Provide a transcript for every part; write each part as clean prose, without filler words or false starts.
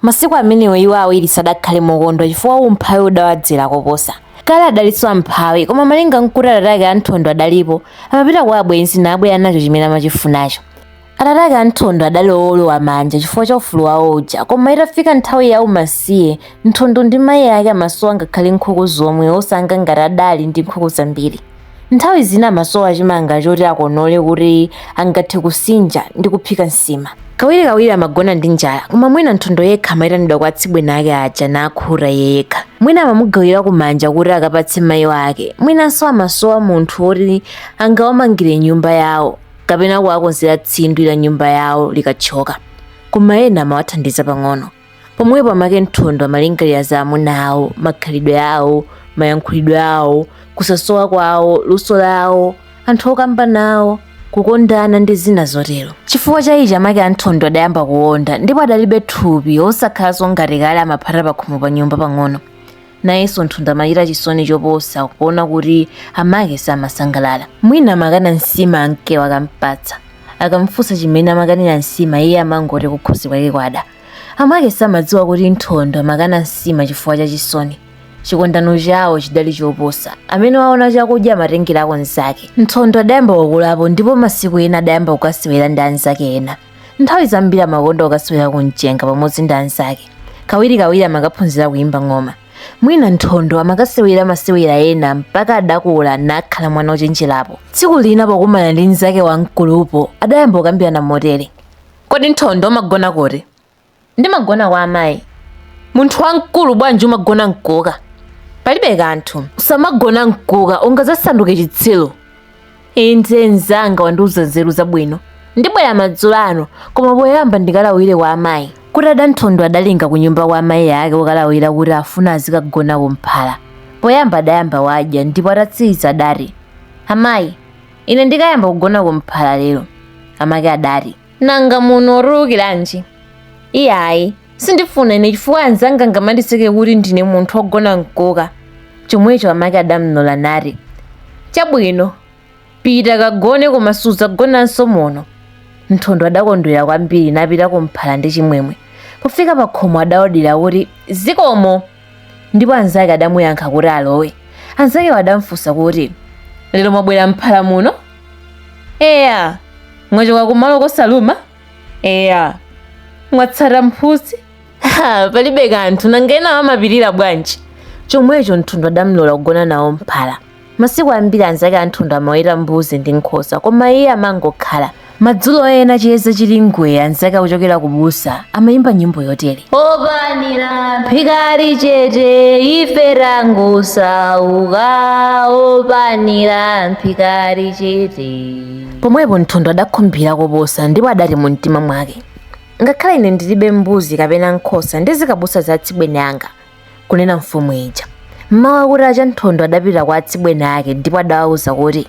Masiku amenewo iwo awiri sadakhale mokondwa chifukwa umphawi udawadzera koposa. Kale adalitsa mphawi koma malinga mkuti atatake Anthondo adalipo amapita kwa abwenzi nabwera nacho chimene amachifunacho. Atatake Anthondo adali olowa manja chifukwa cha ufulu wawo uja, koma itafika nthawi ya umasiye Nthondo ndi mayi ake amasowa ngakhale nkhuku zomwe osanga ngati adali ndi nkhuku zambiri. Nthawi zina amasowa chimanga choti akonole kuti angathe kusinja ndi kuphika nsima. Kawirikawiri amagona ndi njala, koma mwina Nthondo yekha amayitanidwa kwa atsibwene ake aja nakhura yekha. Mwina amamugawira kumanja kuti akapatse mayi wake, mwinanso amasowa munthu woti angawamangire nyumba yawo kapena kuwakonzera tsindu la nyumba yawo likathyoka. Koma ena amawathandiza pang'ono. Pomwepo amake Nthondo amalingalira za amuna awo, makhalidwe awo, mayankhulidwe awo, kusasowa kwawo, luso lawo, anthu okamba nawo, kukondana ndi zina zotero. Chifukwa cha ichi amake Anthondo adayamba kuwonda ndipo adalibe thupi osakhalanso ngati kale amaphata pakhomo pa nyumba pang'ono. Nayenso Nthondo amachita chisoni choposa kuona kuti amake samasangalala. Mwina amakana nsima amkewo akampatsa, akamfunsa chimene amakanira nsima iye amangoti kukhosi kwake kwada. Amake samadziwa kuti Nthondo amakana nsima chifukwa cha chisoni. Chikondano chawo chidali choposa, amene waona chakudya amatengerako nzake. Nthondo adayamba kukulapo ndipo masiku ena adayamba kukasewera ndi anzake ena. Nthawi zambiri amakonda kukasewera kumchenga pamodzi ndi anzake. Kawirikawiri amakaphunzira kuyimba ng'oma. Mwina Nthondo amakasewera masewera ena mpaka adakula nakhala mwana ochenjerapo. Tsiku lina pokumana ndi nzake wamkulupo adayamba kukambirana motere: kodi Nthondo umagona kuti? Ndimagona kwa amayi. Munthu wamkulu bwanji umagona mkoka? Palibe kanthu, usamagona mkoka ungazasanduke chitsiru. Inde nzanga wandiuza nzeru zabwino. Ndibwera madzulo ano koma poyamba ndikalawire kwa amayi. Kuti Nthondo adalinga ku nyumba kwa amayi ake kukalawira kuti afuna azikagona kumphala. Poyamba adayamba wadya ndipo atatsiriza adati: amayi, ine ndikayamba kugona kumphala lero. Amake adati: nanga muno otulukiranji? Iyayi, sindifuna ine chifukwa anzanga ngamandiseke kuti ndine munthu wogona mkoka. Chomwecho amake adamnola nati: chabwino, pita kagone koma suzagonanso muno. Nthondo adakondwera kwambiri napita kumphala ndi chimwemwe. Pofika pakhomo adaodera kuti zikomo, ndipo anzake adamuyankha kuti alowe. Anzake adamfunsa kuti lero mwabwera mphala muno? Eya. Mwachoka kumalo kosaluma? Eya. Mwatsata mphuzi? Palibe kanthu, nanga ena amapirira bwanji. Chomwecho Nthondo adamlola kugona nawo mphala. Masiku ambiri anzake Nthondo amaweta mbuzi ndi nkhosa, koma iye amangokhala. Madzulo ena chiyeza chili ngwee anzake akuchokera kubusa amayimba nyimbo yotere: opanira mphikali chete ife tangosauka, opanira mphikali chete. Pomwepo Nthondo adakhumbira koposa ndipo adati mu mtima mwake: ngakhale ine ndilibe mbuzi kapena nkhosa ndizikabusa za atsibwene anga. Kunena mfumu ija. Mmawa kuti acha Nthondo adapita kwa atsibwene ake ndipo adawauza kuti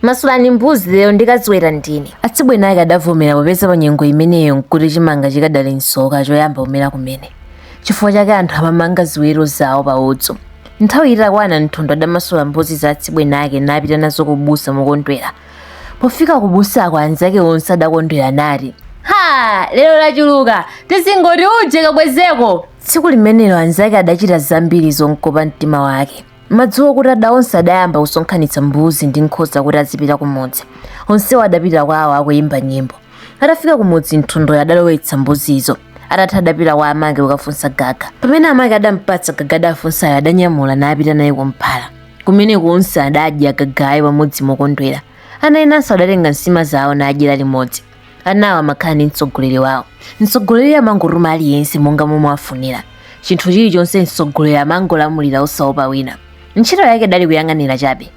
masulani mbuzi lero ndikaziweta ndine. Atsibwene ake adavomera popeza pa nyengo imeneyo nkuti chimanga chikadali nsoka choyamba kumera kumene. Chifukwa chake anthu amamanga ziwero zawo pa udzu. Nthawi itakwana Nthondo adamasula mbuzi za atsibwene ake napita nazo kubusa mokondwera. Pofika kubusako anzake onse adakondwera nati: ha, lero lachuluka, tizingoti uje kabwezeko. Tsiku limenelo anzake adachita zambiri zonkopa mtima wake. Madzulo kuti onse adayamba kusonkhanitsa mbuzi ndi nkhosa kuti azipita kumudzi. Onsewo adapita kwawo akuyimba nyimbo. Atafika kumudzi Nthondo adalowetsa mbuzizo. Atatha adapita kwa amake kukafunsa gaga. Pamene amake adampatsa gaga adafunsayo adanyamula napita naye kumphala. Kumene onse adadya gagayo pamodzi mokondwera. Ana enanso adatenga nsima zawo nadyera limodzi. Anawo amakhala ndi mtsogoleri wawo. Mtsogoleri amangotuma aliyense monga momwe afunira. Chinthu chilichonse mtsogoleri amangolamulira osaopa wina. Ntchito yake dali kuyang'anira chabe.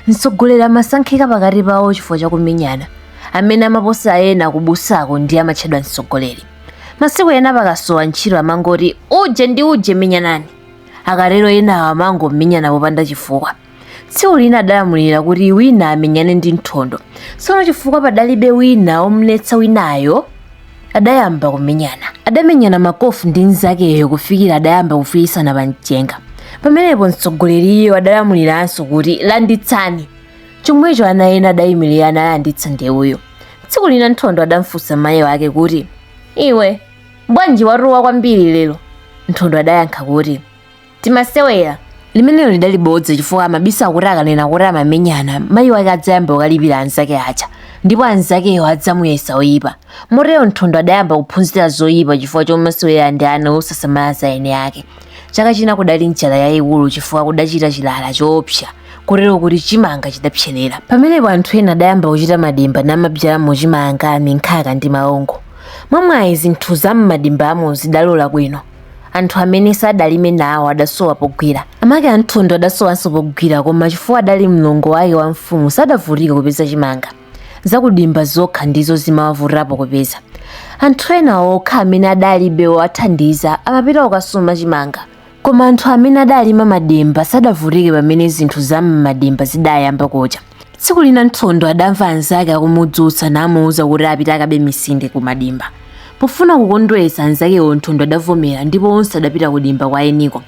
Mtsogoleri amasankhika pakati pawo chifukwa chakumenyana. Amene amaposa ena kubusako ndi amatchedwa mtsogoleri. Masiku ena pakasowa ntchito amangoti uje ndi uje menyanani. Akatero enawo amangomenyana popanda chifukwa. Tsiku lina adalamulira kuti wina amenyane ndi Nthondo. Tsono chifukwa padalibe wina omletsa winayo, adayamba kumenyana. Adamenyana makofi ndi nzakeyo kufikira adayamba kufiisana pamchenga. Pamenepo mtsogoleriyo adalamuliranso kuti landitsani. Chomwecho ana ena adayimirira analanditsa ndewuyo. Tsiku lina Nthondo adamfunsa mayi wake kuti iwe bwanji waruwa kwambiri lero? Nthondo adayankha kuti timasewera. Limenelo lidali bodza chifukwa amabisa akuti akanena kuti amamenyana mayi wake adzayamba kukalipira anzake aja ndipo anzakeyo adzamuyesa oyipa. Motero Nthondo adayamba kuphunzira zoyipa chifukwa chomasewera ndi ana osasamala za ene ake. Chaka china kudali njala yayikulu chifukwa kudachita chilala choopsa kotero kuti chimanga chidapserera. Pamenepo anthu ena adayamba kuchita madimba namabzala mochimanga aminkhaka ndi maongo. Mwamwayi zinthu za m'madimbamo zidalola bwino. Anthu amene sadalime nawo adasowa pogwira. Amake a Nthondo adasowanso pogwira koma chifukwa adali mlongo wake wa mfumu sadavutika kupeza chimanga. Zakudimba zokha ndizo zimawavutirapo kupeza. Anthu ena okha amene adalibe owathandiza amapita kukasuma chimanga. Koma anthu amene adalima madimba sadavutike pamene zinthu za m'madimba zidayamba kucha. Tsiku lina Nthondo adamva anzake akumudzutsa namuwuza kuti apite akabe misinde ku madimba. Pofuna kukondwetsa anzakewo Nthondo adavomera ndipo onse adapita kudimba kwa eniko.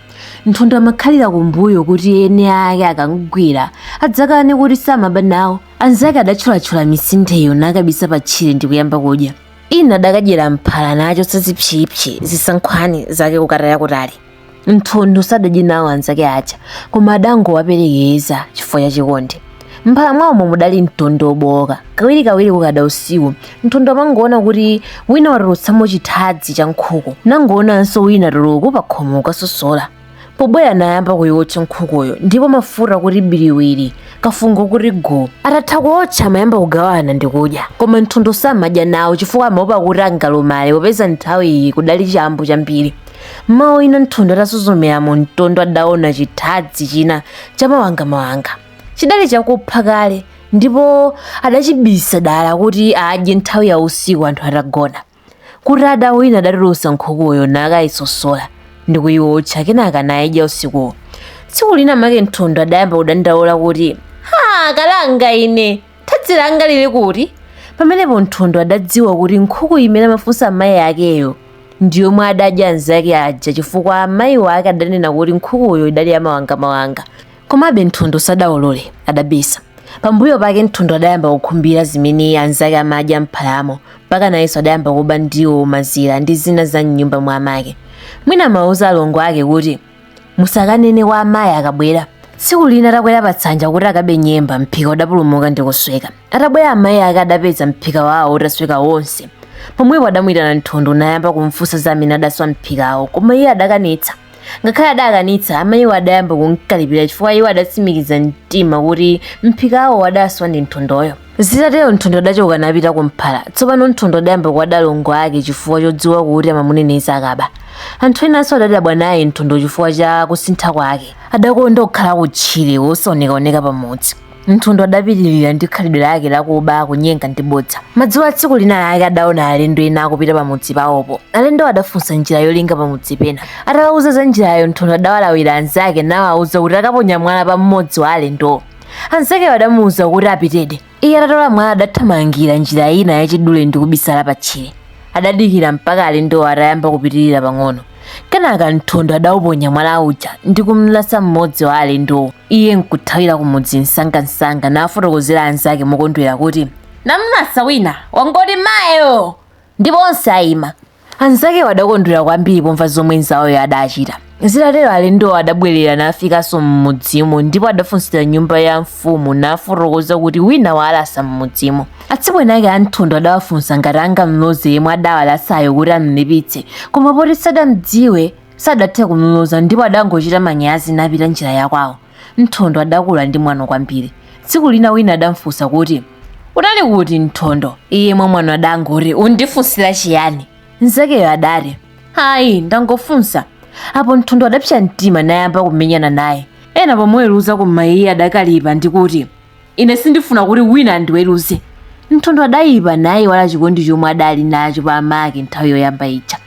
Nthondo amakhalira kumbuyo kuti ene ake akangwira adzakane kuti samaba nawo. Anzake adatchulatchula misindeyo nakabisa patchire ndi kuyamba kudya. Ina adakadyera mphala nacho sazipsipsi zisankhwani zake kukataya kutali. Nthondo sadadye nawo anzake aja koma adangowaperekeza chifukwa cha chikondi. Mphala mwawo mudali Nthondo oboka. Kawirikawiri kukada usiku Nthondo amangoona kuti wina watulutsamo chithadzi cha nkhuku nangoonanso wina tuluku pa khomo kasosola. Pobwera nayamba kuyiwotcha nkhukuyo ndipo mafuta kuti biliwiri kafungo kuti go. Atatha kuotcha amayamba kugawana ndi kudya. Koma Nthondo samadya nawo chifukwa amaopa kuti angalumale popeza nthawi iyi kudali chambo chambiri. Mmawa ina Nthondo atasuzumira Nthondo adaona chithadzi china chamawanga. Chidali chakupha kale ndipo adachibisa dala kuti adye nthawi ya usiku anthu atagona. Kuti wina adatulusa nkhukuyo nakayisosola ndi kuyiwotcha kenaka nayidya usikuwo. Tsiku lina make Nthondo adayamba kudandaula kuti kalanga ine thadzi langa lili kuti. Pamenepo Nthondo adadziwa kuti nkhuku imene amafunsa amayi akeyo ndiyomwe adadya anzake aja chifukwa amayi wake adanena kuti nkhukuyo idali yamawanga. Komabe Nthondo sadawolole adabisa. Pambuyo pake Nthondo adayamba kukhumbira zimene anzake amadya mphalamo mpaka nayenso adayamba kuba ndiwo mazira ndi zina za mnyumba mwa amake. Mwina amawuza alongo ake kuti musakanene kwa amayi akabwera. Tsiku lina atakwera patsanja kuti akabe nyemba mphika udapulumuka ndi kusweka. Atabwera amayi ake adapeza mphika wawo utasweka wonse. Pomwepo adamuyitana Nthondo nayamba kumfunsa za amene adaswa mphikawo koma iye adakanitsa. Ngakhale adakanitsa amayiwo adayamba kumkalipira chifukwa iwo adatsimikiza mtima kuti mphikawo adaswa ndi Nthondoyo. Zitatero Nthondo adachoka napita kumphala. Tsopano Nthondo adayamba kwa alongo ake chifukwa chodziwa kuti amamuneneza akaba. Anthu enanso adadabwa naye Nthondo chifukwa cha kusintha kwake. Adakonda kukhala kutchire wosaonekaoneka pamodzi. Nthondo adapitirira ndi khalidwe lake lakuba kunyenga ndi bodza. Madzulo a tsiku lina lake adaona alendo ena akupita pamudzi pawopo. Alendo adafunsa njira yolinga pamudzi pena. Atawawuza za njirayo Nthondo adawalawira anzake nawawuza kuti akaponya mwala pa mmodzi wa alendo. Anzake adamuwuza kuti apitede. Iye atatola mwala adathamangira njira ina yachidule ndi kubisala patchire. Adadikira mpaka alendo atayamba kupitirira pang'ono. Kenaka Nthondo adawuponya mwala uja ndi kumlasa mmodzi wa alendo. Iye nkuthawira kumudzi msangamsanga nafotokozera anzake mokondwera kuti namlasa wina wangoti mayo ndipo onse ayima. Anzake adakondwera kwambiri pomva zomwe nzawoyo adachita. Zitatero alendo adabwerera nafikanso mmudzimo ndipo adafunsira nyumba ya mfumu nafotokoza kuti wina walasa mmudzimo. Atsiku enake a Nthondo adawafunsa ngati angamloze yemwe adawalasayo kuti amulipitse koma poti sadamdziwe sadathe kumloza ndipo adangochita manyazi napita njira yakwawo. Nthondo adakula ndi mwano kwambiri. Tsiku lina wina adamfunsa kuti unali kuti Nthondo. Iye mwamwano adangoti undifunsira chiyani? Nzakeyo adati hayi ndangofunsa. Apo Nthondo adapsa mtima nayamba kumenyana naye. Ena pomweruza koma iye adakalipa ndikuti ine sindifuna kuti wina andiweruze. Nthondo adayipa naye wala chikondi chomwe adali nacho pa amake nthawi yoyamba ija.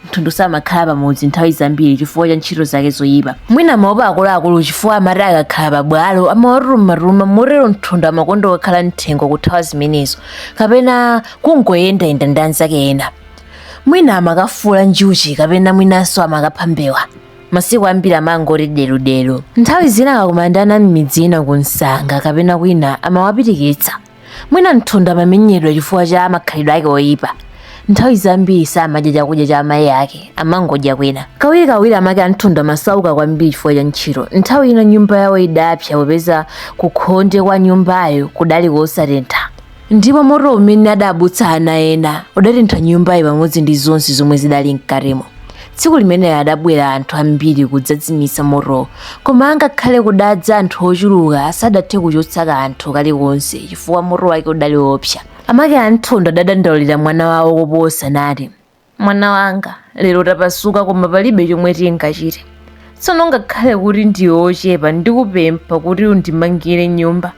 Nthondo samakhala pamodzi nthawi zambiri chifukwa cha ntchito zake zoyipa. Mwina amaopa akuluakulu chifukwa amati akakhala pabwalo amawarumaruma motero Nthondo amakonda kukhala mthengo kuthawa zimenezo kapena kungoyendayenda ndi anzake ena. Mwina amakafula njuchi kapena mwinanso amakapha mbewa. Masiku ambiri amangoti deludelu. Nthawi zina akakumandana m'midzi ina kunsanga kapena kwina amawapitikitsa. Mwina Nthondo amamenyedwa chifukwa cha makhalidwe ake oyipa. nthawi zambiri samadya chakudya cha amayi ake, amangodya kwina. Kawirikawiri amake Anthondo amasauka kwambiri chifukwa cha ntchito. Nthawi ina nyumba yawo idapsa popeza kukhonde kwa nyumbayo kudali kosatentha, ndipo moto umene adabutsa ana ena udatentha nyumbayo pamodzi ndi zonse zomwe zidali mkatimo. Tsiku limeneyo adabwera anthu ambiri kudzazimitsa moto, koma angakhale kudadza anthu ochuluka sadathe kuchotsa kanthu kalikonse chifukwa moto wake udali wopsa. Amake Anthondo adadandaulira mwana wawo koposa nati, mwana wanga, lero tapasuka koma palibe chomwe tingachite. Tsono ngakhale kuti ndiwe ochepa ndikupempha kuti undimangire nyumba.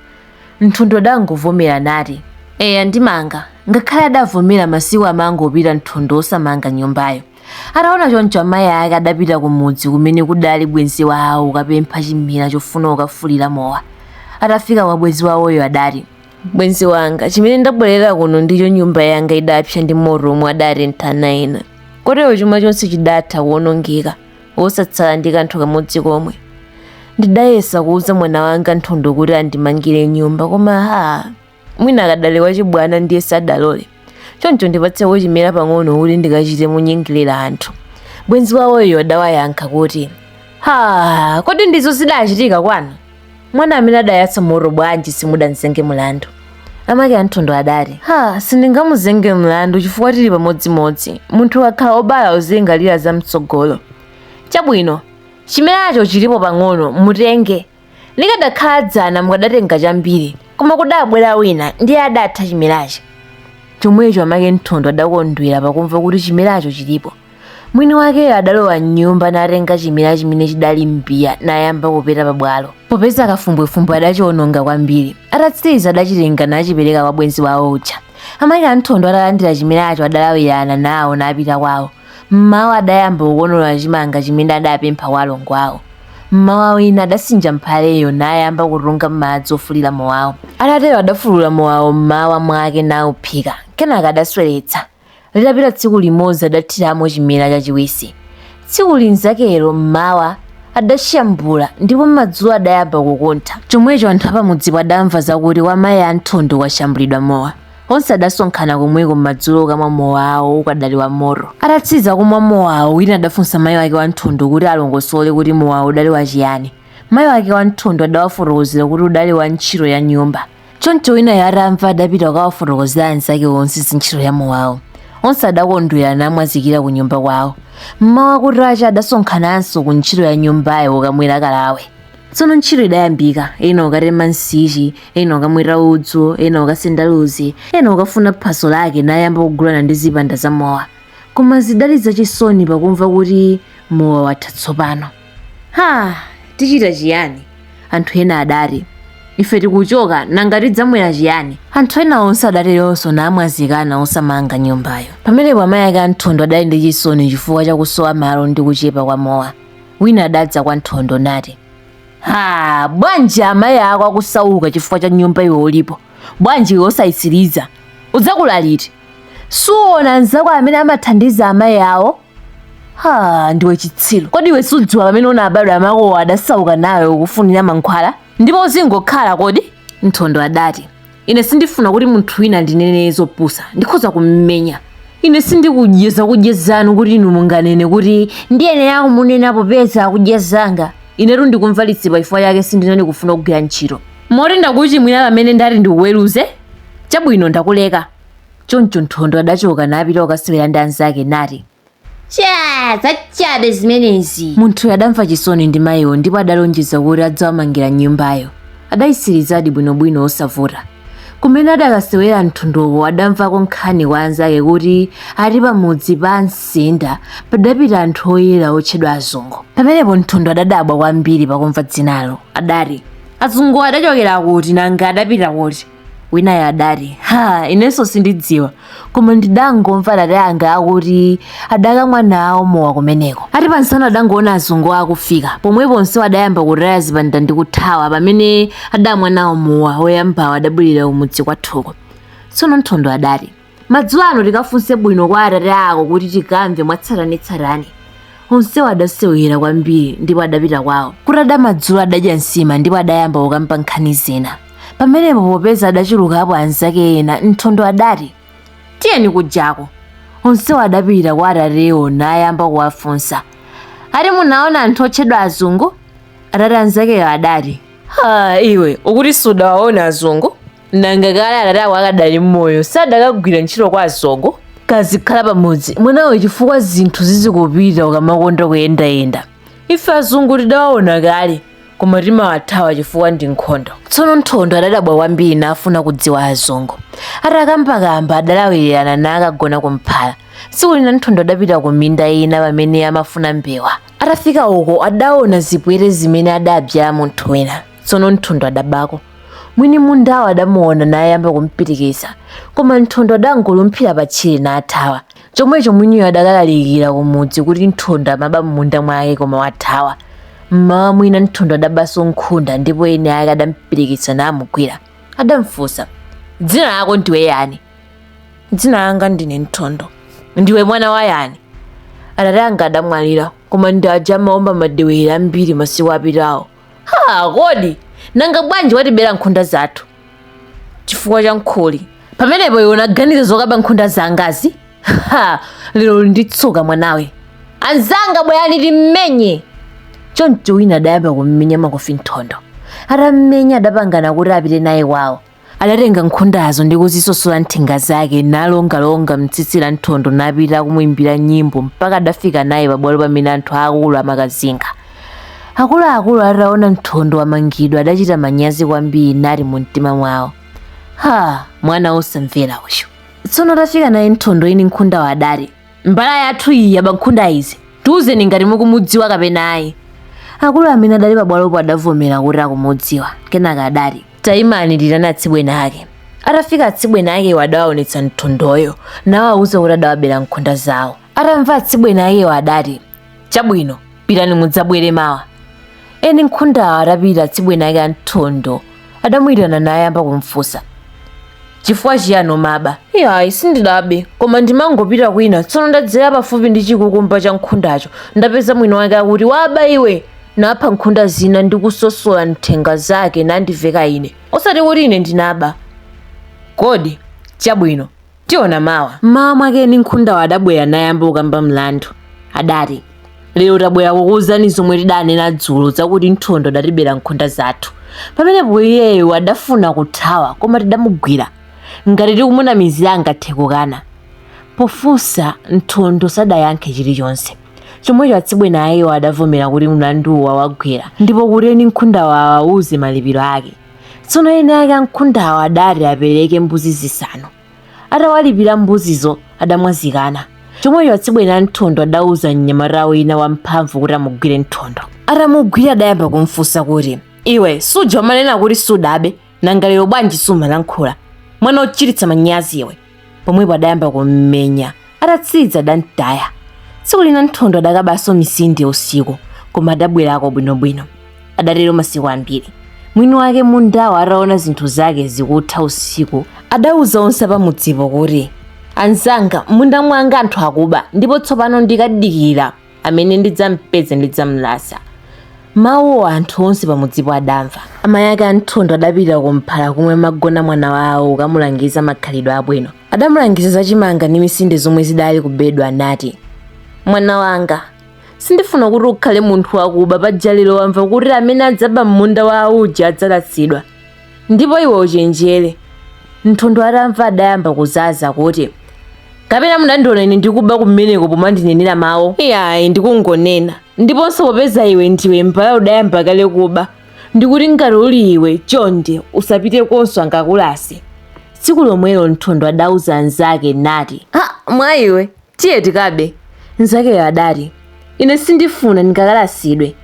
Anthondo adangovomera nati, eya ndimanga. Ngakhale adavomera masiku amangopita Anthondo osamanga nyumbayo. Ataona choncho amayi ake adapita kumudzi kumene kudali bwenzi wawo kapempha chimira chofuna ukafulira mowa. Atafika kwa bwenzi wawoyo adati, bwenzi wanga, chimene ndabwerera kuno ndicho nyumba yanga idapsa ndi moto omwe adatentha ana ena. Kotero chuma chonse chidatha kuwonongeka, wosatsala ndi kanthu kamodzi komwe. Ndidayesa kuuza mwana wanga Anthondo kuti andimangire nyumba, koma mwina akadali wachibwana ndiye sadalole. Choncho ndipatsewo chimera pang'ono kuti ndikachite munyengerera anthu. Bwenzi wawoyo adawayankha kuti, kodi ndizo zidachitika kwanu? Mwana amene adayatsa moto bwanji simudanzenge mlandu? Amake Anthondo adati, sindingamuzenge mlandu chifukwa tili pamodzimodzi. Munthu akhala obala uzingalira za mtsogolo. Chabwino, chimeracho chilipo pang'ono mutenge. Likadakhala dzana mukadatenga chambiri, koma kudabwera wina ndiye adatha chimerachi. Chomwecho amake Anthondo adakondwera pakumva kuti chimeracho chilipo. Mwini wake adalowa m'nyumba natenga chimera chimene chidali mbiya nayamba kupeta pabwalo. Popeza kafumbwefumbwe adachiwononga kwambiri, atatsiriza adachitenga nachipereka kwa bwenzi wawo uja. Amake Anthondo atalandira chimeracho adalawirana nawo napita kwawo. Mmawa adayamba kukonola chimanga chimene adapempha kwa alongo awo. Mmawa wina adasinja mphaleyo nayamba kutunga madzi ofulira mowawo. Atatero adafulula mowawo mmawa mwake nawuphika, kenaka adasweretsa. Litapita tsiku limodzi adathiramo chimera chachiwisi. Tsiku linzakelo mmawa adashambula ndipo madzulo adayamba kukontha. Chomwecho anthu apamudzipo adamva zakuti wamayi Anthondo washambulidwa mowa. Onse adasonkhana komweko madzulo kamwa mowa awo ukadali wa moto. Atatsiza kumwa mowawo, wina adafunsa mayi wake wa Anthondo kuti alongosole kuti mowawo udali wachiyani. Mayi wake wa Anthondo adawafotokozera kuti udali wa ntchito ya nyumba. Choncho wina atamva adapita kukawafotokozera anzake onse zintchito ya mowawo. Onse adakondwera namwazikira ku nyumba kwawo. Mmawa kutacha adasonkhananso ku ntchito ya nyumbayo ukamwera kalawe. Tsono ntchito idayambika, ena ukatema nsichi, ena ukamwera udzu, ena ukasenda luzi, ena ukafuna phaso lake nayamba kugulana ndi zipanda za mowa. Koma zidali zachisoni pakumva kuti mowa watha tsopano. Tichita chiyani? Anthu ena adati, ife tikuchoka nanga tidzamwera chiyani? Anthu ena onse adateronso namwazikana osamanga nyumbayo. Pamenepo amayi ake Anthondo adali ndi chisoni chifukwa chakusowa malo ndi kuchepa kwa mowa. Wina adadza kwa Anthondo nati, bwanji amayi ako akusauka chifukwa cha nyumba iwe ulipo? Bwanji iwe osayitsiriza? Udzakula liti? Suona anzako amene amathandiza amayi awo? Ndiwe chitsiru. Kodi iwe sudziwa pamene unabadwa amakowo adasauka nawe ukufunira mankhwala? Ndipo uzingokhala kodi? Anthondo adati, ine sindifuna kuti munthu wina andinene zopusa, ndikhoza kummenya. Ine sindikudyezanu kuti inu munganene kuti ndiyene yawo munena popeza kudyezanga. Inetu ndikumvalitsidwa chifukwa chake sindinani kufuna kugwira ntchito. Moti ndakuchimwira pamene ndati ndikuweruze? Chabwino ndakuleka. Choncho Anthondo adachoka napita kukasewera ndi anzake nati, zachabe zimenezi. Munthu adamva chisoni ndi mayiwo ndipo adalonjeza kuti adzawamangira nyumbayo. Adayisirizadi bwinobwino osavuta. Kumene adakasewera Anthondowo adamvako nkhani kwa anzake kuti ali pamudzi pa Msinda padapita anthu oyera otchedwa azungu. Pamenepo Anthondo adadabwa kwambiri pakumva dzinalo. Adati, azungu adachokera kuti nanga adapita kuti? Winayo adati, inenso sindidziwa, koma ndidangomva atate anga akuti adakamwa nawo mowa kumeneko. Ati pansana adangoona azungu akufika, pomwepo onse adayamba kutaya zipanda ndi kuthawa pamene adamwa nawo mowa oyambawo adabwirira kumudzi kwathuko. Tsono Anthondo adati, madzulo ano tikafunse bwino kwa atate ako kuti tikamve mwatsatanetsatane. Onsewo adasewera kwambiri ndipo adapita kwawo. Kutada madzulo adadya nsima ndipo adayamba kukamba nkhani zina. Pamenepo popeza adachulukapo anzake ena, Anthondo adati, tiyeni kujako. onsewo adapita kwa atatewo nayamba kuwafunsa, ati munaona anthu otchedwa azungu? Atate anzakeyo adati, iwe ukuti sudawaona azungu? Nanga kale atate ako akadali mmoyo sadakagwira ntchito kwa azungu? Kazikhala pamodzi mwanawe chifukwa zinthu zizikupita ukamakonda kuyendayenda. Ife azungu tidawaona kale koma timawathawa chifukwa ndi nkhondo. Tsono Nthondo adadabwa kwambiri nafuna kudziwa azungu. Atakambakamba adalawirana nakagona kumphala. Tsiku lina Nthondo adapita ku minda ina pamene amafuna mbewa. Atafika uko adaona zipwere zimene adabzala munthu wina. Tsono Nthondo adabako. Mwini mundawo adamuona nayamba kumpitikisa, koma Nthondo adangolumphira patchire nathawa. Chomwecho mwiniyo adakalalikira kumudzi kuti Nthondo amaba m'munda mwake koma wathawa. Mmawa mwina Nthondo adabaso nkhunda ndipo ene ake adampirikitsa namugwira. Adamfunsa, dzina lako ndiwe yani? Dzina langa ndine Nthondo. Ndiwe mwana wa yani? Atate anga adamwalira koma ndaja amaomba madewere ambiri masiku apitawo. Kodi nanga bwanji watibera nkhunda zathu? Chifukwa cha nkhuli. Pamenepo iwe unaganiza zokaba nkhunda zangazi? Lero nditsuka mwanawe. Anzanga bwerani timmenye. Choncho wina adayamba kummenya makofi Nthondo. Atammenya adapangana kuti apite naye kwawo. Adatenga nkhundazo ndi kuzisosola nthenga zake nalongalonga mtsitsi la Nthondo napita kumuimbira nyimbo mpaka adafika naye pabwalo pamene anthu akulu amakazinga. Akuluakulu ataona Nthondo amangidwa adachita manyazi kwambiri nali mu mtima mwawo. Mwana wosamvera uyu. Tsono atafika naye Nthondo ini nkhunda adati, mbala yathu iyi yaba nkhunda izi, tiwuzeni ngati mukumudziwa kapena ayi. Akulu amene adali pabwalopo adavomera kuti akumudziwa. Kenaka adati, tayimani titana atsibwene ake. Atafika atsibwene ake adawaonetsa Nthondoyo nawawuza kuti adawabera nkhunda zawo. Atamva atsibwene ake adati, chabwino pitani mudzabwere mawa. Eni nkhundawo atapita atsibwene ake a Nthondo adamuyitana naye amba kumfunsa, chifukwa chiyani maba? Ayi sindidabe koma ndimangopita kwina tsono ndadzera pafupi ndi chikukumba cha nkhundacho ndapeza mwini wake akuti waba iwe napha nkhunda zina ndi kusosola nthenga zake nandiveka ine osati kuti ine ndinaba. Kodi chabwino tiona mawa. Mmawa mwake eni nkhundawo adabwera naye amba kukamba mlandu. Adati, lero tabwera kukuwuzani zomwe tidanena dzulo zakuti Nthondo adatibera nkhunda zathu. Pamenepo iyeyo adafuna kuthawa koma tidamugwira. Ngati tikumuna angathe kukana. Pofunsa Nthondo sadayankhe chilichonse. Chomwecho atsibwene akewo adavomera kuti mlanduwo awagwera ndipo kuti eni nkhundawo awawuze malipiro ake. Tsono eni ake a nkhundawo adati apereke mbuzi zisanu. Atawalipira mbuzizo adamwazikana. Chomwecho atsibwene a Nthondo adawuza mnyamata wina wamphamvu kuti amugwire Nthondo. Atamugwira adayamba kumfunsa kuti, iwe suja umanena kuti sudabe nanga lero bwanji sumalankhula? Mwana ochititsa manyazi iwe. Pomwepo adayamba kummenya. Atatsitsa adamtaya. Tsiku lina Nthondo adakabaso misinde usiku koma adabwerako bwinobwino. Adatero masiku ambiri. Mwini wake mundawo ataona zinthu zake zikutha usiku adawuza onse pamudzipo kuti, anzanga munda mwanga anthu akuba ndipo tsopano ndikadikira amene ndidzampeze ndidzamlasa. Mawu anthu onse pamudzipo adamva. Amayi ake a Nthondo adapita kumphala kumwe magona mwana wawo ukamulangiza makhalidwe abwino. Adamulangiza zachimanga ndi misinde zomwe zidali kubedwa anati, mwana wanga sindifuna kuti ukhale munthu wakuba pajaliro wamva kuti amene adzaba m'munda wa uja adzalatsidwa. Ndipo iwe uchenjere. Nthondo atamva adayamba kuzaza kuti, kapena munandiona ine ndikuba kumeneko pomandinenera mawu? Ayi ndikungonena. Ndiponso popeza iwe ndiwe mbala udayamba kale kuba. Ndikuti ngati uli iwe chonde usapite konso angakulase. Tsiku lomwelo Nthondo adawuza anzake nati, mwa iwe tiye tikabe. Nzakeyo adati, ine sindifuna ndikakalasidwe.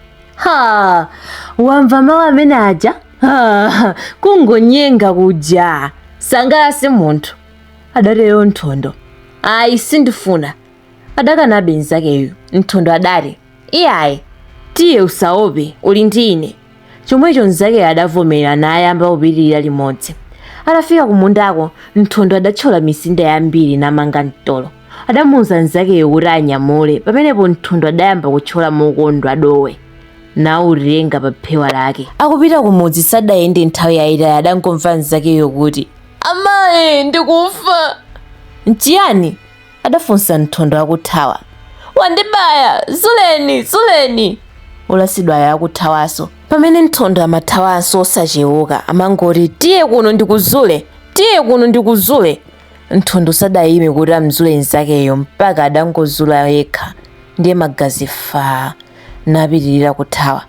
Wamva mawu amene aja? Kungonyenga kuja sangalase munthu. Adatero Nthondo, ayi sindifuna. Adakanabe nzakeyo. Nthondo adati, iyayi tiye usaope uli ndi ine. Chomwecho nzakeyo adavomera nayamba kupitirira limodzi. Atafika kumundako Nthondo adathyola misinde yambiri namanga mtolo. Adamuwuza nzakeyo kuti anyamule. Pamenepo Nthondo adayamba kuthyola mokondwa dowe nawutenga pa phewa lake. Akupita kumudzi sadayende nthawi yayitali adangomva nzakeyo kuti, amayi ndikufa. Nchiyani? adafunsa Nthondo akuthawa. Wandibaya, Zuleni. Ulasidwayo akuthawaso. Pamene Nthondo amathawanso osachewuka amangoti tiye kuno ndikuzule. Nthondo sadayime kuti amzule nzakeyo mpaka adangozula yekha ndiye magazi fa napitirira kuthawa.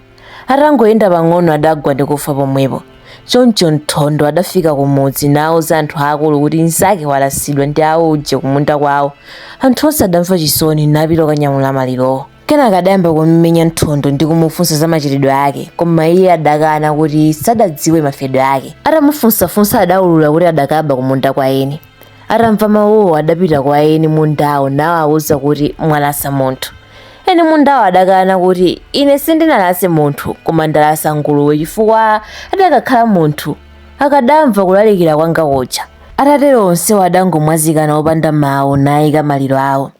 Atangoyenda pang'ono adagwa ndikufa pomwepo. Choncho Nthondo adafika kumudzi nawuza anthu akulu kuti nzake walasidwa ndi auje kumunda kwawo. Anthu onse adamva chisoni napita kukanyamula malirowo. Kenaka adayamba kumumenya Nthondo ndi kumufunsa za machitidwe ake, koma iye adakana kuti sadadziwe mafedwe ake. Atamufunsafunsa adawulula kuti adakaba kumunda kwa eni. Atamva mawuwo adapita kwa eni mundawo nawawuza kuti mwalasa munthu. Eni mundawo adakana kuti ine sindinalase munthu koma ndalasa nguluwe chifukwa adakakhala munthu akadamva kulalikira kwanga kuja. Atatero onsewo adangomwazikana opanda mawu nayika maliro awo.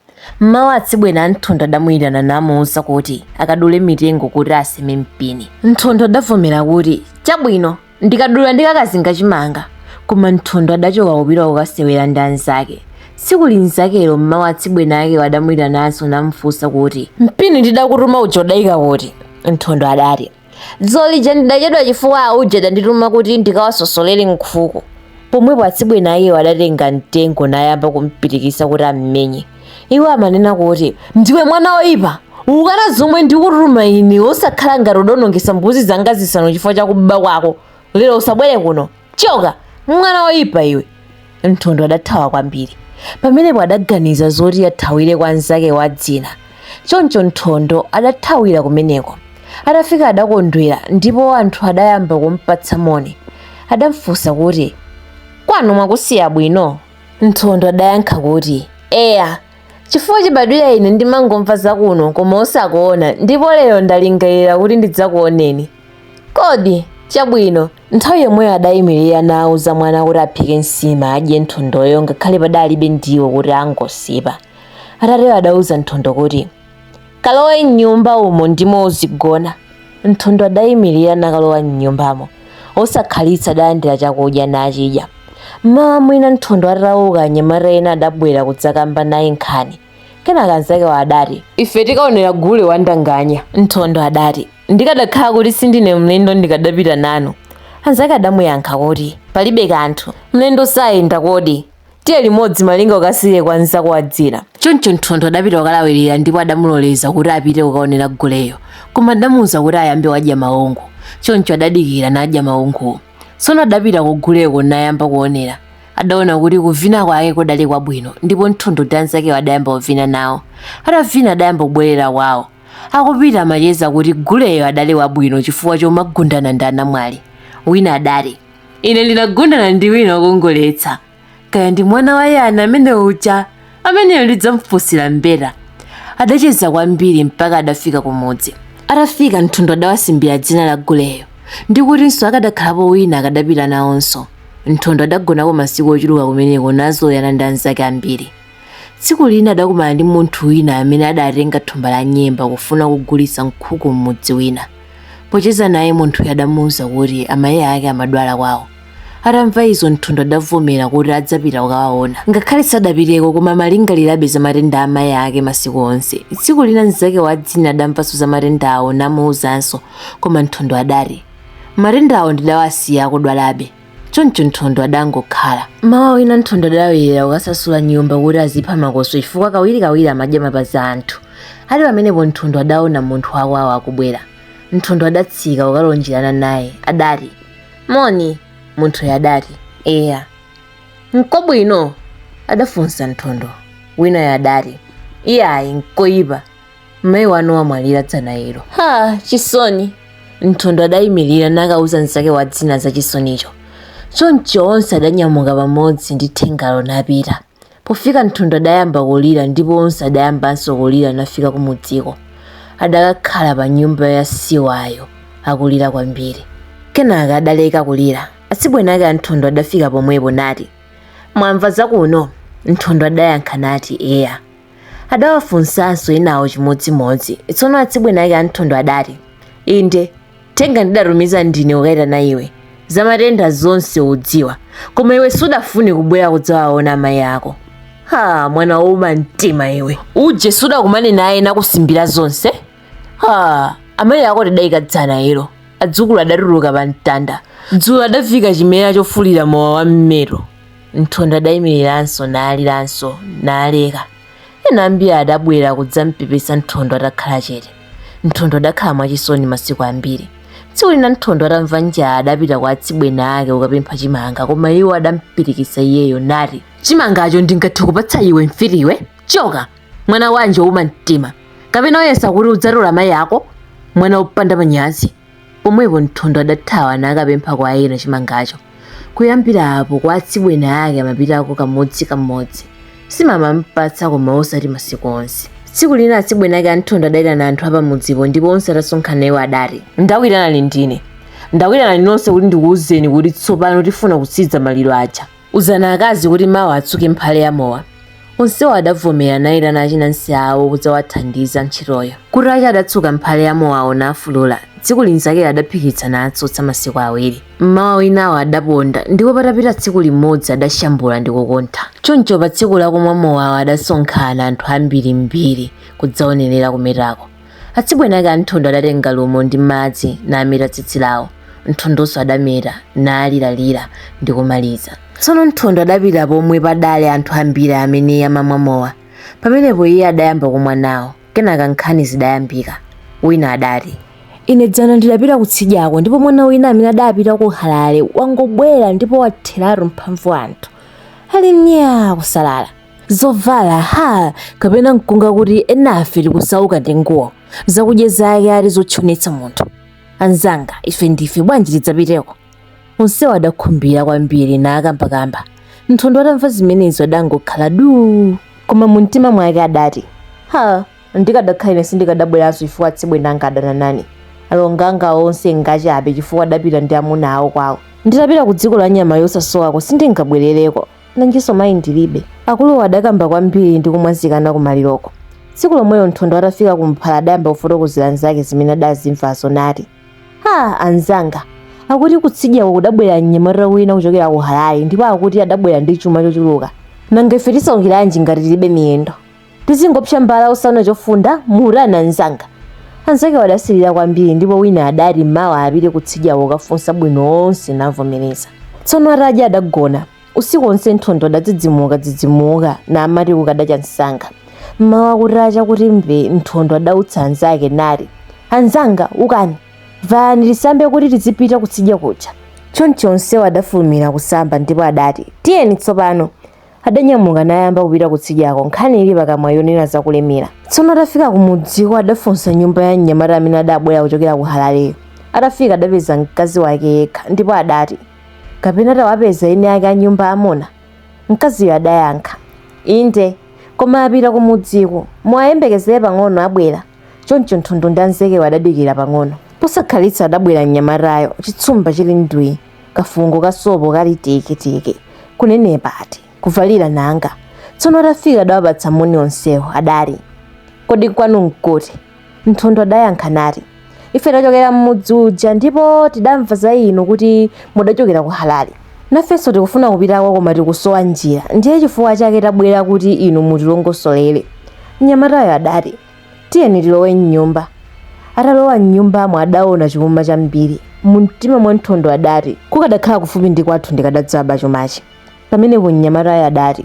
Mmawu atsibwena Nthondo adamuyitana namuwuza kuti akadule mitengo kuti aseme mpini. Nthondo adavomera kuti chabwino ndikadula ndikakazinga chimanga. Koma Nthondo adachoka kupita kukasewera ndi anzake. Tsiku linzakelo mmawu atsibwena ake wadamuyitanaso namufunsa kuti mpini ndidakutuma uja udayika kuti. Nthondo adati dzolija ndidachedwa chifukwa auja adandituma kuti ndikawasosolere nkhuku. Pomwepo atsibwena ake wadatenga mtengo nayamba kumpirikisa kuti ammenye. Iwo amanena kuti ndiwe mwana woyipa, ukana zomwe ndikutuma ine osakhala ngati udonongesa mbuzi zanga zisanu chifukwa chakuba kwako. Lero usabwere kuno. Choka, mwana woyipa iwe. Nthondo adathawa kwambiri. Pamenepo adaganiza zoti athawire kwa nzake wa dzina. Choncho Nthondo adathawira kumeneko. Atafika adakondwera ndipo anthu adayamba kumpatsa moni. Adamfunsa kuti kwanu mwakusiya bwino. Nthondo adayankha kuti eya, chifukwa chibadwira ine ndimangomva zakuno koma osakuona ndipo lero ndalingalira kuti ndidzakuoneni. Kodi chabwino. Nthawi yomweyo adayimirira nawuza mwana kuti aphike nsima adye Nthondoyo ngakhale padalibe ndiwo kuti angosipa. Atatero adawuza Nthondo kuti kalowe m'nyumba umo ndimo uzigona. Nthondo adayimirira nakalowa m'nyumbamo osakhalitsa adayandira chakudya nachidya. Mmawa mwina Nthondo atauka anyamata ena adabwera kudzakamba naye nkhani. Kenaka anzake adati ife tikaonera gule wandanganya. Nthondo adati ndikadakhala kuti sindine mlendo ndikadapita nanu. Anzake adamuyankha kuti palibe kanthu, mlendo sayenda kodi, tiye limodzi malinga ukasiye kwa nzako wa dzina. Choncho Nthondo adapita kukalawirira ndipo adamuloleza kuti apite kukaonera guleyo, koma adamuwuza kuti ayambe wadya maungu. Choncho adadikira nadya maunguwo. Tsono adapita ku guleko nayamba kuonera. Adaona kuti kuvina kwake kudali kwabwino ndipo Nthondo ndi anzake adayamba kuvina nawo. Atavina adayamba kubwerera kwawo. Akupita amacheza kuti guleyo adali wabwino chifukwa chomagundana ndi anamwali. Wina adati ine ndinagundana ndi wina wokongoletsa, kaya ndi mwana wa yana amene uja ameneyo ndidzamufusira mbeta. Adacheza kwambiri mpaka adafika kumudzi. Atafika Nthondo adawasimbira dzina la guleyo ndikutinso akadakhalapo wina akadapita nawonso. Nthondo adagonako masiku ochuluka kumeneko nazoyana ndi anzake ambiri. Tsiku lina adakumana ndi munthu wina amene adatenga thumba la nyemba kufuna kugulitsa nkhuku m'mudzi wina. Pocheza naye munthu adamuwuza kuti amayi ake amadwala kwawo. Atamva izo Nthondo adavomera kuti adzapita kukawaona. Ngakhale sadapiteko koma malingalirabe za matenda amayi ake masiku onse. Tsiku lina nzake wa dzina adamvanso za matenda awo namuwuzanso, koma Nthondo adati matenda awo ndidawasiya akudwalabe. Choncho Nthondo adangokhala. Mawa wina Nthondo adawirira kukasasula nyumba kuti azipha makoso chifukwa kawirikawiri amadya mapazi a anthu. Ali pamenepo Nthondo adaona munthu wawo akubwera. Nthondo adatsika kukalonjerana naye. Adati moni. Munthuyo adati eya. Nkobwino? Adafunsa Nthondo. Winayo adati iyayi nkoyipa, mayi wanu wamwalira dzana ilo. Ha, chisoni. Nthondo adayimirira nakawuza nzake wa dzina za chisonicho. Choncho onse adanyamuka pamodzi ndi thengalo napita. Pofika Nthondo adayamba kulira ndipo onse adayambanso kulira nafika kumudziko. Adakakhala pa nyumba ya siwayo akulira kwambiri. Kenaka adaleka kulira. Atsibwena ake Nthondo adafika pomwepo nati mwamva zakuno? Nthondo adayankha nati eya. Adawafunsanso enawo chimodzimodzi. Tsono atsibwena ake Nthondo adati inde thenga ndidatumiza ndine ukayitana iwe. Za matenda zonse udziwa, koma iwe sudafune kubwera kudzawaona amayi ako. Mwana wouma mtima iwe. Uje suda kumane naye nakusimbira zonse. Amayi ako tidayikadzana ero. Adzukulu adatuluka pa mtanda. Dzulo adafika chimene chofulira mowa wa mmero. Nthondo adayimiriranso naliranso naleka. Ena ambiri adabwera kudzampepesa Nthondo atakhala chete. Nthondo adakhala mwachisoni masiku ambiri. Tsiku lina Nthondo atamva njala adapita kwa atsibwene ake kukapempha chimanga, koma iwo adampirikitsa iyeyo nati, chimangacho ndingathe kupatsa iwe mfiriwe? Choka, mwana wanje wouma mtima. Kapena oyesa kuti udzatola amayi ako? Mwana wopanda manyazi. Pomwepo Nthondo adathawa nakapempha kwa ena chimangacho. Kuyambira apo kwa atsibwene ake amapitako kamodzikamodzi. Simamampatsa koma osati masiku onse. Tsiku lina atsibwene ake Nthondo adayitana anthu apamudzipo ndipo onse atasonkhana iwo adati, ndawirana ndine. Ndawirana nonse kuti ndikuwuzeni kuti tsopano tifuna kutsitsa maliro aja. Uzana akazi kuti mawa atsuke mphale ya mowa. Onsewo adavomera nayitana achinansi awo kudzawathandiza ntchitoyo. Kuti acha adatsuka mphale ya mowawo nafulula, tsiku linzake adaphikitsa natsutsa masiku awiri. Mmawa winawo adaponda, ndipo patapita tsiku limodzi adashambula ndi kukontha. Choncho pa tsiku lakumwa mowawo adasonkhana anthu ambirimbiri kudzaonerera kumetako. Atsibwene ake Nthondo adatenga lumo ndi madzi nameta tsitsi lawo. Nthondonso adameta naliralira ndi kumaliza. Tsono Nthondo adapita pomwe padali anthu ambiri amene amamwa mowa. Pamenepo iye adayamba kumwa nawo. Kenaka nkhani zidayambika. Wina adati, ine dzana ndidapita kutsidyako ndipo mwana wina amene adapita ku Harare wangobwera ndipo watheratu mphamvu anthu. Ali mnyaa kusalala. Zovala kapena mkunga kuti enafe tikusauka ndi nguwo. Zakudya zake ali zotchonetsa munthu. Anzanga ife ndife bwanji tidzapiteko. Onsewo adakhumbira kwambiri nakambakamba. Nthondo atamva zimenezo adangokhala duu. Koma mu mtima mwake adati, ndikadakhala ine sindikadabweranso chifukwa atsibwene anga adana nane. Alonga anga onse ngachabe chifukwa adapita ndi amuna awo kwawo. Nditapita ku dziko la nyama yosasowako sindingabwerereko. Nanjinso mayi ndilibe. Akuluwo adakamba kwambiri ndi kumwazikana kumaliroko. Tsiku lomweyo Nthondo atafika kumphala adayamba kufotokozera anzake zimene adazimvazo nati, anzanga, akuti kutsidyako kudabwera mnyamata wina kuchokera ku Harare ndipo akuti adabwera ndi chuma chochuluka. Nanga ife tisaungiranji ngati tilibe miyendo? Tizingopsa mbala usaona chofunda murana anzanga. Anzake adasilira kwambiri ndipo wina adati mawa apite kutsidyako kafunsa bwino onse navomereza. Tsono atadya adagona. Usiku onse Nthondo adadzidzimuka na amati kukadadya msanga. Mmawa kutacha kuti mve Nthondo adautsa anzake nati, anzanga ukani, vani tisambe kuti tizipita kutsidya kuja. Choncho onsewo adafulumira kusamba ndipo adati, tiyeni tsopano. Adanyamuka nayamba kupita kutsidyako, nkhani ili pakamwa yonena zakulemera. Tsono atafika kumudziko adafunsa nyumba ya mnyamata amene adabwera kuchokera ku Harare. Atafika adapeza mkazi wake yekha ndipo adati, kapena tawapeza ine ake a nyumba amona. Mkaziyo adayankha, inde, koma apita kumudziko, mwayembekezere pang'ono abwera. Choncho Nthondo ndi anzake adadikira pang'ono. Posakhalitsa adabwera mnyamatayo, chitsumba chili ndwi, kafungo kasopo kali teke kunenepa ati kuvalira nanga. Tsono atafika adawapatsa moni onsewo adati, kodi kwanu nkuti? Nthondo adayankha nati, ife tachokera mmudzi uja ndipo tidamva za inu kuti mudachokera ku Harare. Nafenso tikufuna kupitako koma tikusowa njira, ndiye chifukwa chake tabwera kuti inu mutilongosolere. Mnyamatayo adati, tiyeni tilowe mnyumba. Atalowa mnyumbamo adaona chuma chambiri. Mu mtima mwa Nthondo adati, kukadakhala kufupi ndi kwathu ndikadadzaba chumachi. Pamenepo mnyamatayo adati,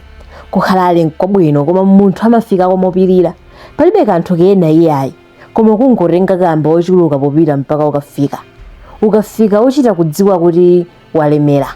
ku Harare n'kwabwino koma munthu amafikako mopirira. Palibe kanthu kena iyayi, koma kungotenga kamba ochuluka popita mpaka ukafika uchita kudziwa kuti walemera.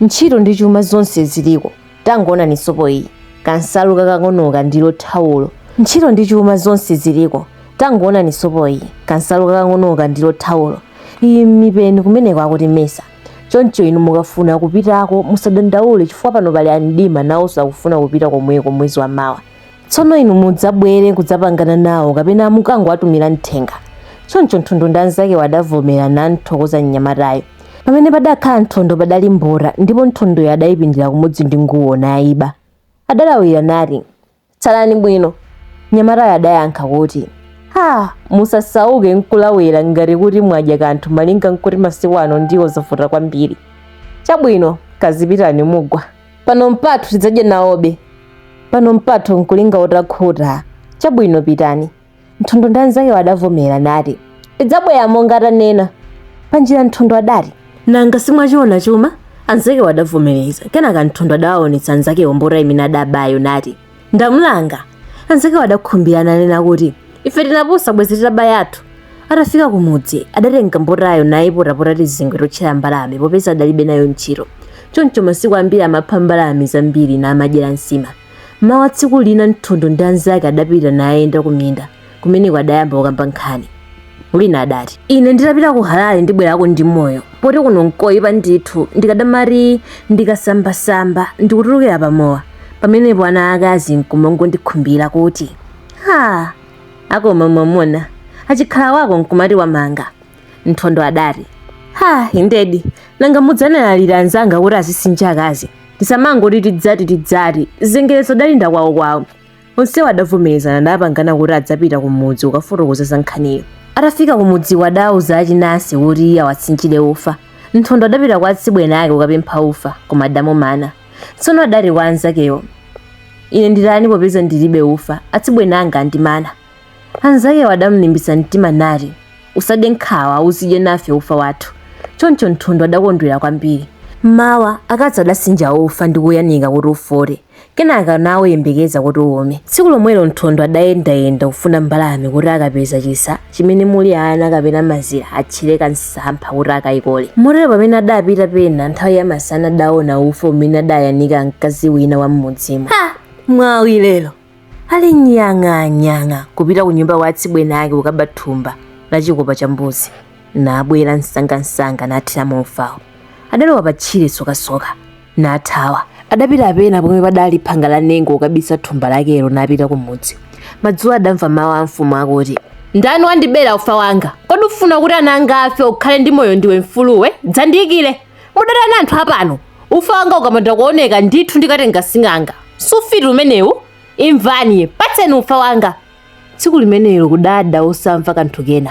Ntchito ndi chuma zonse ziliko. Tangoona ni sopo iyi, kansalu kakang'onoka ndilo thawulo. Ntchito ndi chuma zonse ziliko. Tangoona ni sopo iyi, kansalu kakang'onoka ndilo thawulo. Iyi mipeni kumeneko akuti mesa. Choncho inu mukafuna kupitako musadandaule chifukwa pano pali andima nawonso akufuna kupita komweko mwezi wa mawa. Tsono inu mudzabwere kudzapangana nawo kapena mukangowatumira mthenga. Choncho Nthondo ndi anzake adavomera nanthokoza mnyamatayo. Pamene padakhala Nthondo padali mbora ndipo Nthondoyo adayipindira kumudzi ndi nguwo nayiba. Adalawira nati, tsalani bwino. Mnyamatayo adayankha kuti, musasauke nkulawira ngati kuti mwadya kanthu malinga nkuti masiku ano ndiwo zavuta kwambiri. Chabwino kazipitani mugwa. Pano mpathu tidzadya nawobe. pano mpatho nkulinga utakhuta. Chabwino pitani. Nthondo ndi anzake wadavomera nati tidzabwera monga atanena. Panjira Nthondo adati nanga simwachiona chuma. Anzake wadavomereza. Kenaka Nthondo adawaonetsa anzake wombora imene adabayo nati ndamulanga. Anzake wadakhumbirana nena kuti ife tinapusa bwezi titabaya athu. Atafika kumudzi adatenga mborayo nayipotapota tizingwe totchera mbalame popeza adalibe nayo ntchito. Choncho masiku ambiri amapha mbalame zambiri namadyera nsima. Mawa tsiku lina Nthondo ndi anzake adapita nayenda kuminda kumeneko adayamba kukamba nkhani. Wina adati ine nditapita ku Harare ndibwerako ndi moyo poti kuno nkoyipa ndithu ndikadamati ndikasambasamba ndikutulukira pamowa. Pamenepo ana akazi nkumangondikhumbira kuti akoma mwamuna achikhala wako nkumati wamanga. Nthondo adati indedi nanga mudzanalalira anzanga kuti azisinja akazi tisamangoti tidzati zengerezo dalinda kwawo. Onsewo adavomerezana napangana kuti adzapita kumudzi ukafotokoza za nkhaniyo. Atafika kumudzi wadauza achinasi kuti awatsinjire ufa. Nthondo adapita kwa atsibwene ake ukapempha ufa koma adamumana. Tsono adati kwa anzakewo ine nditani popeza ndilibe ufa, atsibwene anga andimana. Anzake wadamulimbitsa mtima nati usade nkhawa uzidye nafe ufa wathu. Choncho Nthondo adakondwera kwambiri. Mawa akadzi adasinja ufa ndi kuyanika kuti ufote. Kenaka nawo yembekeza kuti uwome. Tsiku lomwelo Nthondo adayendayenda kufuna mbalame kuti akapeza chisa chimene muli ana kapena mazira atchireka msampha kuti akayikole. Motero pamene adapita pena nthawi ya masana adaona ufa umene adayanika mkazi wina wa mmudzimo. Mwawi lero ali nyang'anyang'a kupita ku nyumba kwa atsibwene ake kukaba thumba la chikopa cha mbuzi. Nabwera msangamsanga nathiramo ufawo. Adalowa pa tchire sokasoka nathawa. Adapita apena pomwe padali phanga la nengo ukabisa thumba lakelo napita kumudzi. Madzulo adamva mawu a mfumu akuti ndani wandibera ufa wanga? Kodi ufuna kuti ana anga afe ukhale ndi moyo ndiwe mfuluwe? Dzandiyikire mudadana anthu apano. Ufa wanga ukamanda kuoneka ndithu ndikatenga sing'anga. Sufiti umenewu imvani patseni ufa wanga. Tsiku limenelo kudada osamva kanthu kena.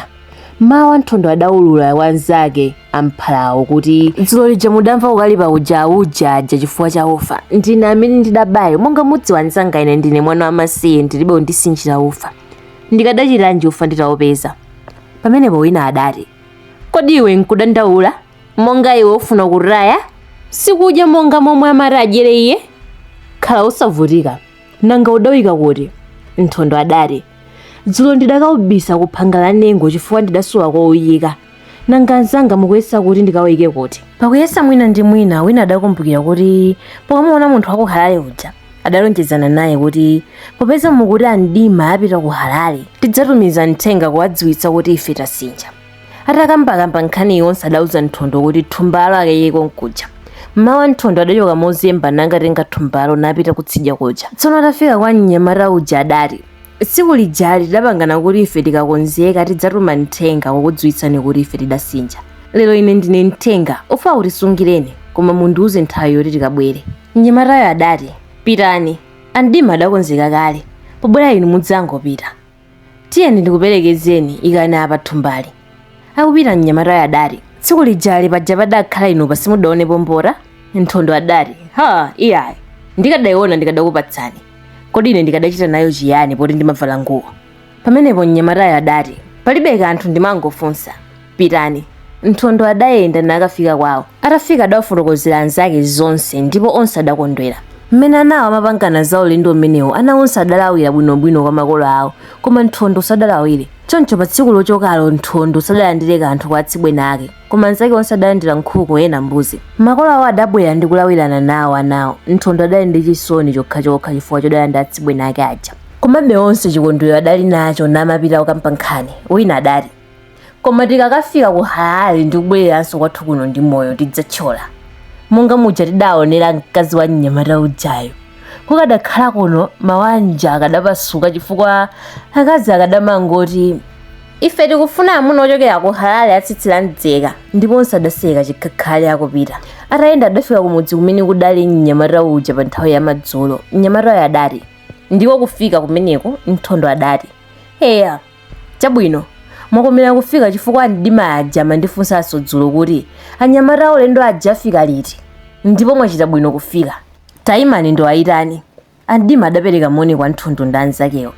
Mawa Nthondo adaulula wanzake amphalawo kuti dzulo lija mudamva ukalipa uja chifukwa cha ufa. Ndine amene ndidabayo monga mudzi wanzanga ine ndine mwana wamasiye ndilibe undisinjira ufa. Ndikadachiranji ufa nditaopeza. Pamenepo wina adati kodi iwe nkudandaula monga iwe ufuna kuraya sikudya monga momwe amati adyere iye? Khala usavutika nanga udawika kuti? Nthondo adati dzulo ndidakaubisa kuphanga la nengo chifukwa ndidasowa kouyika. Nanga anzanga mukuyesa kuti ndikawike kuti? Pakuyesa mwina ndi mwina wina adakumbukira kuti pokamuona munthu wa ku Harare uja adalonjezana naye kuti popeza mukuti andima apita ku Harare tidzatumiza mthenga kuwadziwitsa kuti ife tasinja. Atakambakamba nkhani yonse adauza Nthondo kuti thumbalo akayeko nkuja. Mawa Nthondo adachoka mozemba nangatenga thumbalo napita kutsidya kuja. Tsono atafika kwa mnyamata uja adati tsiku lijali tidapangana kuti ife tikakonzeka tidzatuma mthenga wakudziwitsani kuti ife tidasinja. Lero ine ndine mthenga ufa utisungireni koma mundiuze nthawi yoti tikabwere. Mnyamatayo adati pitani andima adakonzeka kale pobwera inu mudzangopita. Tiyeni ndikuperekezeni ikani apa thumbali. Akupita mnyamatayo adati tsiku lijali paja padakhala inu pasimudaonepo mbora? Nthondo adati iyayi ndikadayiona ndikadakupatsani. Kodi ine ndikadachita nayo chiyani poti ndimavala nguwo? Pamenepo mnyamatayo adati palibe kanthu ndimangofunsa pitani. Nthondo adayenda nakafika kwawo. Atafika adawafotokozera anzake zonse ndipo onse adakondwera. Mmene anawo amapangana za ulendo umenewo ana onse adalawira bwinobwino kwa makolo awo koma Nthondo sadalawire. Choncho pa tsiku lochokalo Nthondo sadalandire kanthu kwa atsibwene ake koma anzake onse adalandira nkhuku ena mbuzi. Makolo awo adabwera ndi kulawirana nawo anawo. Nthondo adali ndi chisoni chokhachokha chifukwa chodalanda atsibwene ake aja. Komabe onse chikondwerero adali nacho namapita kukamba nkhani. Wina adati koma tikakafika ku Harare ndikubwereranso kwathu kuno ndi moyo tidzathyola. Monga muja tidaonera mkazi wa mnyamata ujayo. Kukadakhala kuno mawanja akadapasuka chifukwa akazi akadamangoti ife tikufuna amuna ochokera ku Harare atsitsira mdzeka ndiponso adaseka chikhakhale akupita. Atayenda adafika kumudzi kumene kudali mnyamata uja pa nthawi ya madzulo. Mnyamatayo adati ndiko kufika kumeneko? Nthondo adati heya chabwino mwakomera kufika chifukwa ndima aja mandifunsanso dzulo kuti anyamata ulendo aja afika liti ndipo mwachita bwino kufika. Tayimani ndo ayitani. Andima adapereka moni kwa Nthondo ndi anzakewo.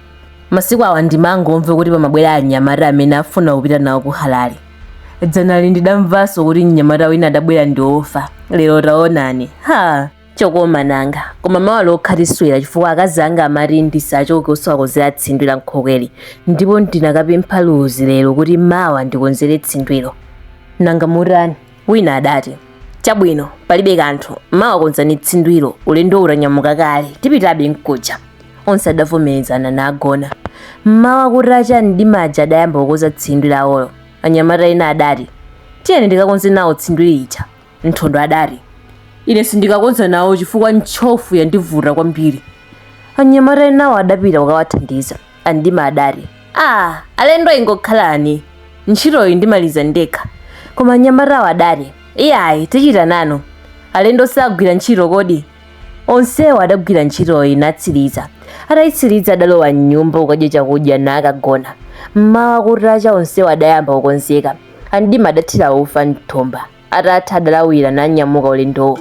Masiku awa ndimangomva kuti pamabwera anyamata amene afuna kupita nawo ku Harare. Dzanali ndidamvanso kuti mnyamata wina adabwera ndi ofa. Lero taonani. Chokoma nanga. Koma mawa lokhatiswera chifukwa akazi anga amati ndisachoke usawakonzera tsindwi la nkhokeli. Ndipo ndinakapempha Luzi lero kuti mawa ndikonzere tsindwilo. Nanga mutani? Wina adati, chabwino palibe kanthu, mawa konzani tsindwilo, ulendo utanyamuka kale, tipitabe nkuja. Onse adavomerezana nagona. Mawa kutacha ndimaja adayamba kukonza tsindwi lawolo. Anyamata ena adati, tiyeni ndikakonze nawo tsindwi lija. Nthondo adati, ine sindikakonza nawo chifukwa ntchofu yandivuta kwambiri. Anyamata enawo adapita kukawathandiza. Andima adati, alendo ingokhalani, ntchitoyi ndimaliza ndekha. Koma anyamatawo adati, iyayi tichita nanu, alendo sagwira ntchito kodi. Onsewo adagwira ntchitoyi natsiriza. Atayitsiriza adalowa m'nyumba kukadya chakudya nakagona. Mmawa kutacha onsewo adayamba kukonzeka. Andima adathira ufa m'thumba. Atatha adalawira nanyamuka ulendowo.